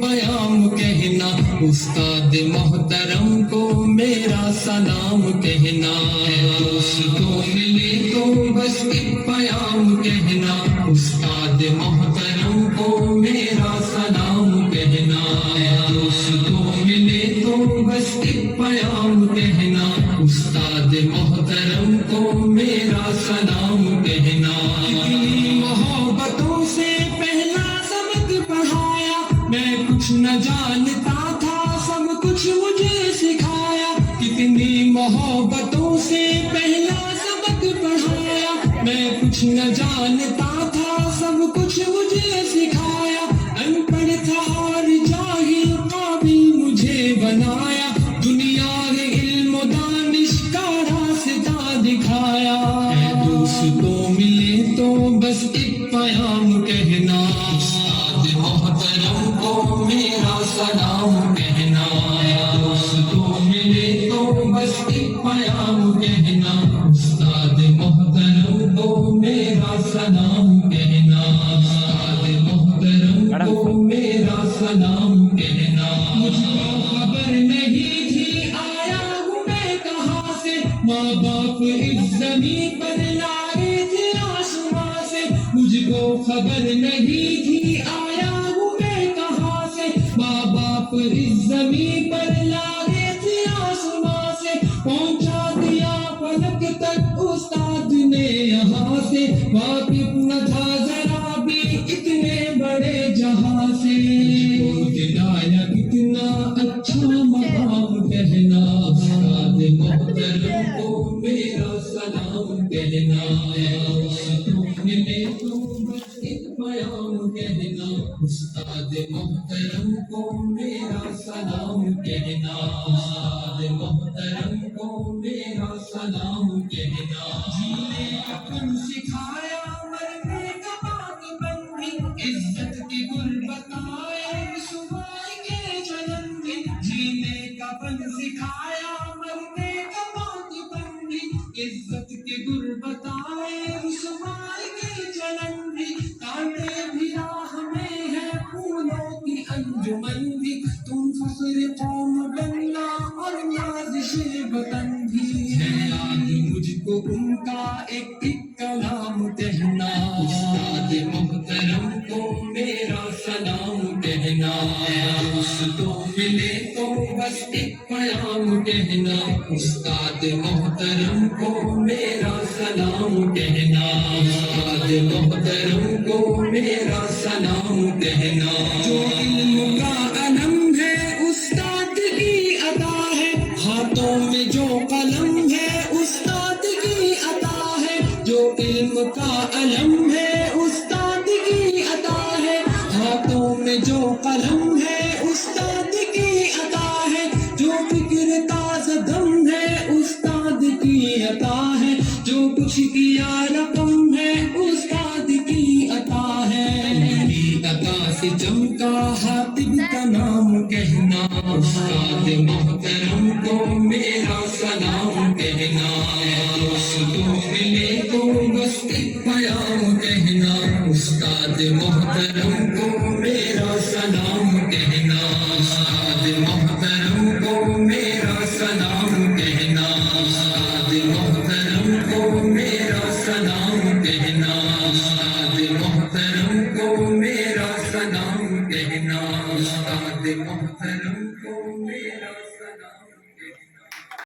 پیام کہنا، استاد محترم کو میرا سلام کہنا، دوستوں ملے تو بس ایک پیام کہنا، استاد محترم کو میرا سلام کہنا، دوستوں ملے تو بس ایک پیام کہنا، استاد محترم کو میرا سلام کہنا۔ کتنی محبتوں سے پہلا سبق پڑھایا، میں کچھ نہ جانتا تھا سب کچھ مجھے سکھایا، کتنی محبتوں سے پہلا سبق پڑھایا، میں کچھ نہ جانتا تھا سب کچھ مجھے سکھایا، ان پڑھ تھا اور جاہل قابل مجھے بنایا، دنیا کے علم و دانش کا راستہ دکھایا۔ اے دوستوں ملے تو بس ایک پیام کہنا، استاد محترم کو میرا سلام کہنا، دوستوں ملے تو بس ایک پیام کہنا، استاد محترم کو میرا سلام کہنا، استاد محترم کو میرا سلام کہنا۔ مجھ کو خبر نہیں تھی آیا ہوں میں کہاں سے، ماں باپ اس زمین پر لائے تھے آسماں سے، مجھ کو خبر نہیں تھی آیا ہوں میں کہاں سے، ماں باپ اس زمین پر لائے تھے آسماں سے، پہنچا دیا فلک تک استاد نے یہاں سے، واقف نہ تھا ذرا بھی اتنے بڑے جہاں سے، دلایا کتنا اچھا مقام کہنا، استاد محترم کو میرا سلام کہنا، دوستوں ملے تو بس ایک پیام کہنا، استاد محترم کو میرا سلام کہنا، استاد محترم کو میرا سلام کہنا۔ جینے کا فن سکھایا مرنے کا بات بندی، عزت کی گل بتائے رسوائی کے جنم دن، جینے کا فن سکھایا مرنے کا بات بندی، عزت کے گل بتائے رسوائی کے جنم دن، کانٹے بھی راہ میں ہے پھولوں کی انجمن بھی، تم فخر قوم بننا اور نازش وطن بھی، ہے یاد مجھ کو ان کا ایک ایک کلام کہنا، استاد محترم کو میرا سلام کہنا، دوستوں ملے تو بس ایک پیام کہنا، استاد محترم کو میرا سلام کہنا، استاد محترم کو میرا سلام کہنا۔ جو علم کا علم ہے استاد کی عطا ہے، ہاتھوں میں جو قلم ہے استاد کی عطا ہے، جو علم کا علم ہے استاد کی عطا ہے، ہاتھوں میں جو قلم ہے استاد کی عطا ہے، جو فکر تازہ دم ہے استاد کی عطا ہے، جو کچھ کیا رقم ہے استاد کی عطا ہے، میری عطا سے چمکا حاتب کا نام کہنا، استاد محترم کو میرا سلام کہنا، دوستوں ملے تو بس ایک پیام کہنا، استاد محترم کو میرا سلام کہنا، استاد محترم کو میرا سلام کہنا، استاد محترم کو میرا سلام کہنا، استاد محترم کو میرا سلام کہنا، استاد محترم